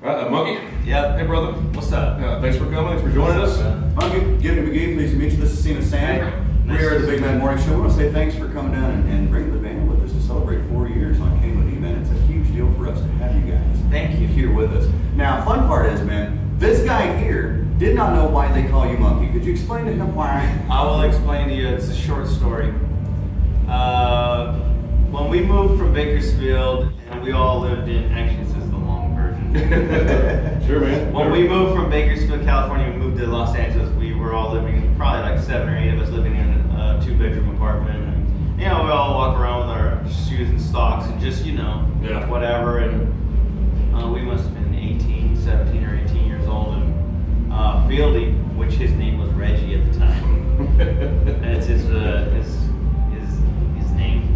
Munky? Yep. Hey, brother. What's up? Thanks for coming. Thanks for joining us. Munky, Gibney McGee, pleased to meet you. This is Cena Sand. Nice We are at the to Big see Man you. Morning Show. We want to say thanks for coming down and bringing the band with us to celebrate 4 years on KMOD, man. It's a huge deal for us to have you guys. Thank you. Here with us. Now, fun part is, man, this guy here did not know why they call you Munky. Could you explain to him why? I will explain to you. It's a short story. When we moved from Bakersfield, and we all lived in, actually this is the long version. Sure, man. When we moved from Bakersfield, California, we moved to Los Angeles, we were all living, probably like 7 or 8 of us living in a 2-bedroom apartment. And, you know, we all walk around with our shoes and socks and just, you know, Yeah. whatever. And we must have been 17 or 18 years old. And Fieldy, which his name was Reggie at the time. That's his name.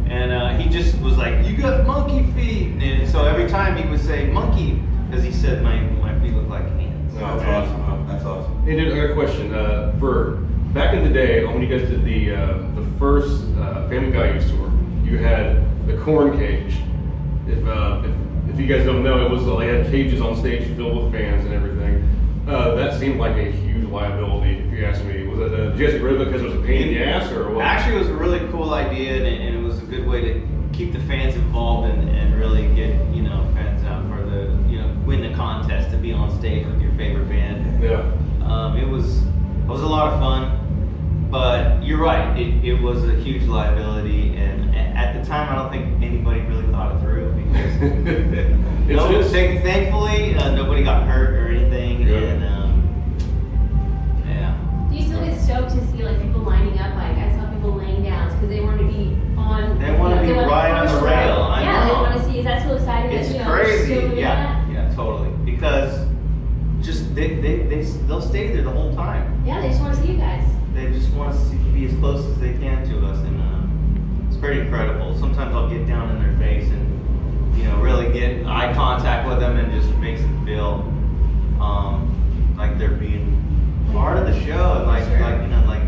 And he just was like, "You got monkey feet," and so every time he would say "monkey," because he said my feet look like hands. That's awesome. That's awesome. Hey, dude, I got a question. For back in the day, when you guys did the first Family Guy Use tour, you had the Korn cage. If you guys don't know, it was they had cages on stage filled with fans and everything. That seemed like a huge liability, if you ask me. Was it? Did you guys get rid of it because it was a pain in the ass, or what? Actually, it was a really cool idea, and it was a good way to keep the fans involved and really get fans out for the win the contest to be on stage with your favorite band. Yeah. It was a lot of fun, but you're right. It was a huge liability, and at the time, I don't think anybody really thought it through because thankfully nobody got hurt or anything. Good. And yeah. Do you still get stoked to see like people lining up? Like I saw people laying down because they want to be on. They want to be right on the rail. I Yeah, know. they want to see. Is that so exciting? It's that, crazy. still doing that? Yeah, totally. Because just they'll stay there the whole time. Yeah, they just want to see you guys. They just want to be as close as they can to us, and it's pretty incredible. Sometimes I'll get down in their face and really get eye contact with them, and just makes them feel like they're being part of the show, and like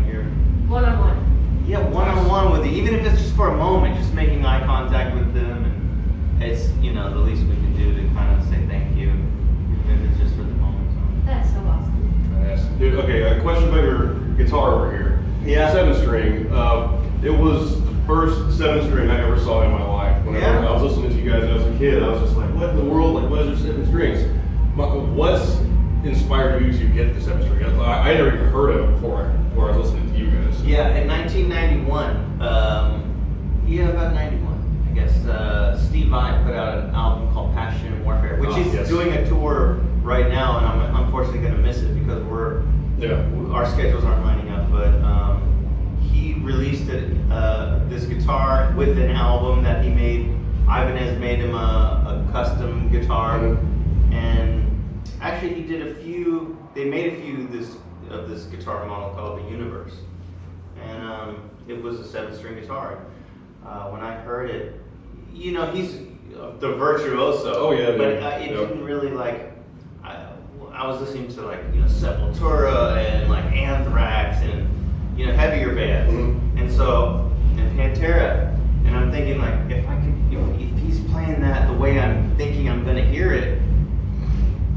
you're One-on-one. yeah, one-on-one with you, even if it's just for a moment, just making eye contact with them, and it's the least we can do to kind of say thank you, even if it's just for the moment. That's so awesome. Dude, okay, a question about your guitar over here. Yeah. 7-string. It was the first 7-string I ever saw in my life. Whenever Yeah. I was listening to you guys as a kid, I was just like, what in the world? Like, what is there 7 strings? What's inspired you to get the 7-string? I never even heard of it before I was listening to you guys. Yeah, in 1991, about 91, I guess, Steve Vai put out an album called Passion and Warfare, which is yes. doing a tour right now, and I'm unfortunately going to miss it because our schedules aren't lining up, but he released this guitar with an album that he made. Ibanez made him a custom guitar, and actually they made a few of this guitar model called the Universe, and it was a 7-string guitar. When I heard it, he's the virtuoso. Oh yeah, but it didn't really I was listening to Sepultura and Anthrax and heavier bands, and Pantera, and I'm thinking if he's playing that the way I'm thinking I'm gonna hear it,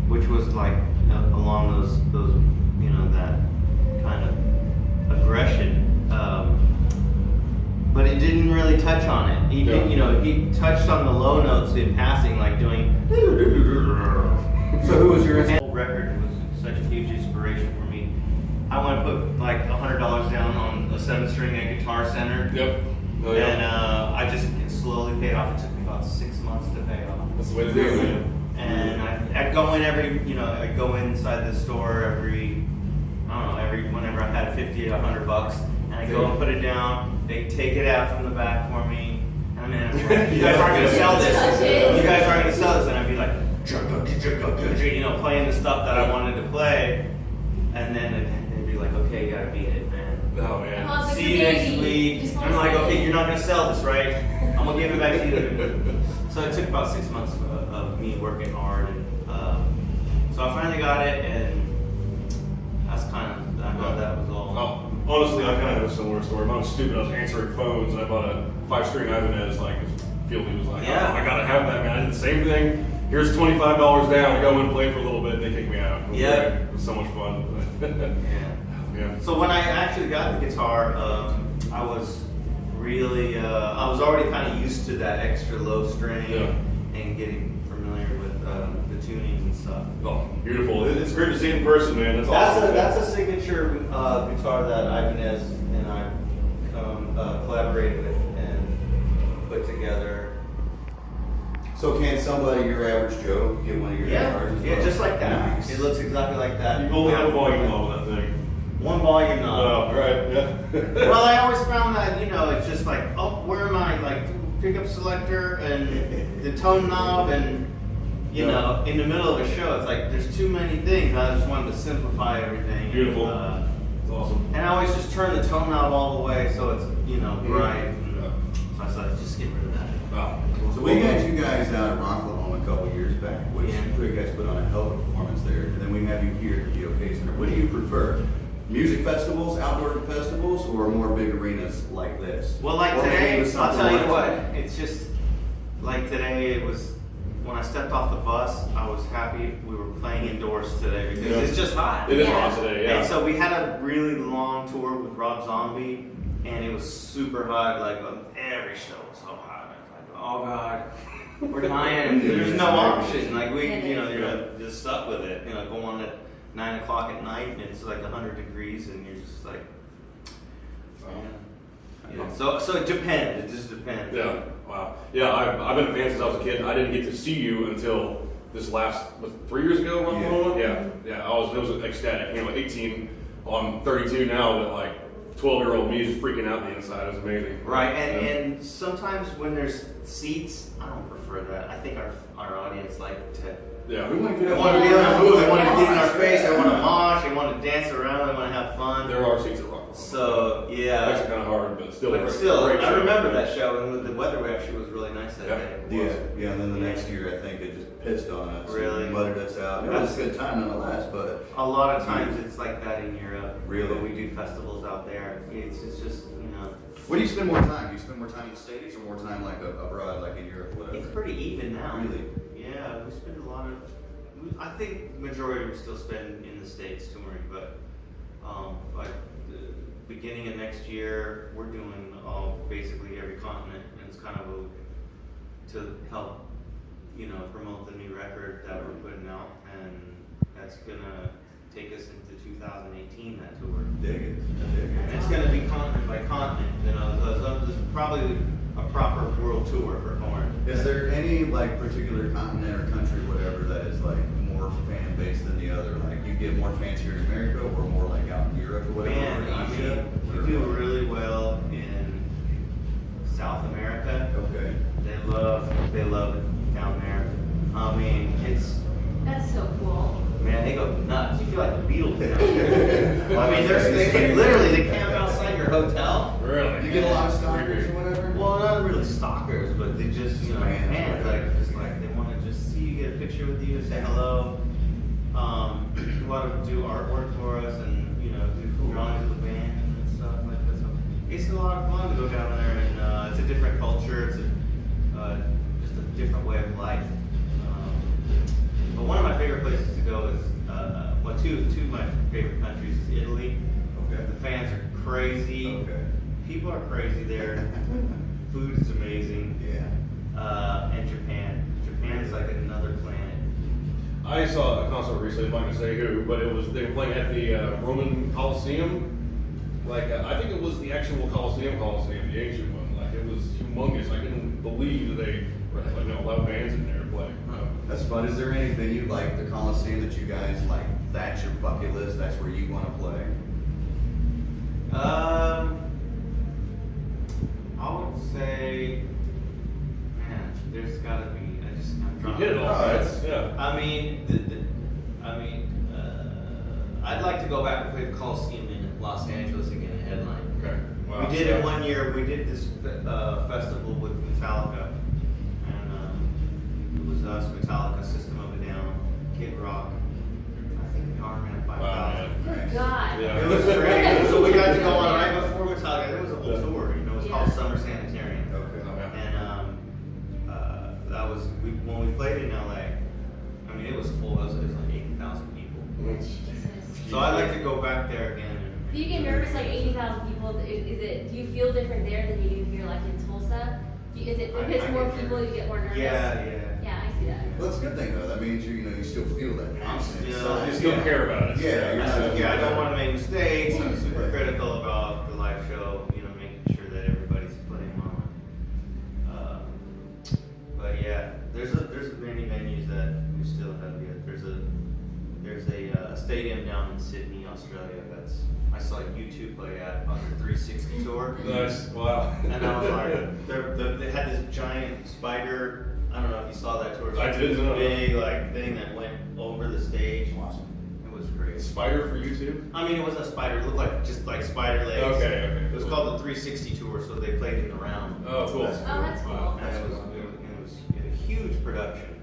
which was along those that kind of aggression, but it didn't really touch on it. He did, he touched on the low notes in passing, like doing. So who was your The whole record was such a huge inspiration for me. I want to put $100 down on a 7-string at Guitar Center. Yep. Oh, yeah. And I just slowly paid off. It took me about 6 months to pay off. That's the way to do it, man. And I go in I go inside the store whenever I had 50 or $100, and I go and put it down. They take it out from the back for me. And you guys aren't going to sell this. You guys aren't going to sell this. And I'd be like, playing the stuff that I wanted to play. And then they'd be like, okay, you got to beat it, man. Oh man. Oh, See you next week. I'm like, okay, you're not going to sell this, right? I'm going to give it back to you. So it took about 6 months of me working hard. And, so I finally got it, and that's kind of how that was all. Honestly, I kind of have a similar story. When I was stupid, I was answering phones, and I bought a 5-string Ibanez. Fieldy was like, Yeah. oh, I gotta have that, man. I did the same thing. here's $25 down, go and play for a little bit, and they kick me out. Yeah. It was so much fun. Yeah. So when I actually got the guitar, I was really, I was already kind of used to that extra low string and getting familiar with the tunings and stuff. Oh, beautiful. It's great to see it in person, man. That's awesome. That's a signature guitar that Ibanez and I collaborated with and put together. So can somebody, your average Joe, get one of your guitars? as Yeah, well? just like that. Nice. It looks exactly like that. You only have a volume knob on that thing. One volume knob. Oh, right, yeah. Well, I always found that, it's just like, oh, where am I? Like, pickup selector and the tone knob and, in the middle of a show, it's like, there's too many things. I just wanted to simplify everything. Beautiful. It's awesome. And I always just turn the tone knob all the way so it's, bright. So I said, just get rid of that. Wow. So we got you guys out at Rocklahoma a couple years back, which you guys put on a hell of a performance there. And then we have you here at the OK Center. What do you prefer? Music festivals, outdoor festivals, or more big arenas like this? Well, like Or maybe today, with I'll something tell you like- what, it's just, like today, it was, when I stepped off the bus, I was happy we were playing indoors today because it's just hot. It is Yeah. hot today, yeah. And so we had a really long tour with Rob Zombie, and it was super hot. Like every show was so hot. I was like, oh god, we're dying. There's no option. Like you're just stuck with it. Go on at 9 o'clock at night, and it's like 100 degrees, and you're just like, yeah. So it depends. It just depends. Yeah. Wow. Yeah, I've been a fan since I was a kid. I didn't get to see you until this last 3 years ago. Yeah. It was ecstatic. 18. I'm 32 now, but like 12-year-old me is freaking out the inside. It was amazing. Right, and sometimes when there's seats, I don't prefer that. I think our audience like to. Yeah. We want to They get want to be able to move. They want to get in our face. They Yeah. want to mosh. They want to dance around. They want to have fun. There are seats at Rock. So It's yeah. actually kind of hard, but still. But still, I remember that show, and the weather actually was really nice that day. Yeah, and then the next year I think it just pissed on us. Really? And muttered us out. It was a good time nonetheless, but A lot of times it's like that in Europe. Really? When we do festivals out there, it's just where do you spend more time? Do you spend more time in the States or more time like abroad, like in Europe, whatever? it's pretty even now. Really? Yeah, we spend a lot of. I think the majority we still spend in the States touring, but the beginning of next year we're doing basically every continent, and it's kind of to help promote the new record that we're putting out, and that's gonna take us into 2018. That tour. Dig it. And it's gonna be continent by continent. So this is probably a proper world tour for Korn. Is there any like particular continent or country, whatever, that is like more fan base than the other? Like you get more fans here in America, or more like out in Europe or whatever? Man, or Asia? we do really well in South America. Okay. They love it down there. I mean, That's so cool. man, they go nuts. You feel like the Beatles down there. I mean, they camp outside your hotel. Really? You get a lot of stalkers or whatever? Well, not really stalkers, but they just, Fans, fans, like they want to just see you, get a picture with you, say hello. A lot of do artwork for us, and do drawings of the band and stuff like that. So it's a lot of fun to go down there, and it's a different culture. It's just a different way of life. But one of my favorite places to go is two of my favorite countries is Italy. Okay. The fans are crazy. Okay. People are crazy there. Food is amazing. Yeah. And Japan. Japan is like another planet. I saw a concert recently. I'm not gonna say who, but they were playing at the Roman Coliseum. I think it was the actual Coliseum, the ancient one. Like it was humongous. I couldn't believe that they allowed bands in there to play. That's fun. Is there any venue like the Coliseum that you guys like? That's your bucket list. That's where you want to play. I would say, man, there's got to be. You hit it all, right? Yeah. I mean, I'd like to go back and play the Coliseum in Los Angeles again, a headline. Okay. Wow. We did it one year. We did this festival with Metallica, and it was us, Metallica, System of a Down, Kid Rock. I think the Arm Man 5000. Wow, Nice. God. Yeah. It was great. So we got to go on right before Metallica. It was a whole tour. It was called Yeah. Summer Sanitarium. Okay. And that was when we played in LA. So I like to go back there again. Do you get nervous like 80,000 people? Is it? Do you feel different there than you do here, like in Tulsa? Is it if it's more people, you get more nervous? Yeah, I see that. Well, that's a good thing though. That means you still feel that confidence. You still care about it. Yeah, you're not. I don't want to make mistakes. I'm super critical about the live show. Making sure that everybody's putting on. But yeah, there's many venues that we still have yet. There's a stadium down in Sydney, Australia. I saw U2 play at on their 360 tour. Nice. Wow. And I was like, they had this giant spider. I don't know if you saw that tour. I did. Big thing that went over the stage. Awesome. It was great. Spider for you too? I mean, it wasn't a spider. It looked like just like spider legs. Okay. It was called the 360 tour, so they played in the round. Oh, cool. That's cool. Wow. And it was a huge production.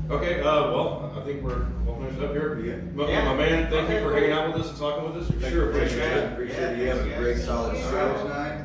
Okay, well, I think we're finished up here. Yeah. My man, thank you for hanging out with us and talking with us. We sure appreciate it. Appreciate you having a great solid show tonight.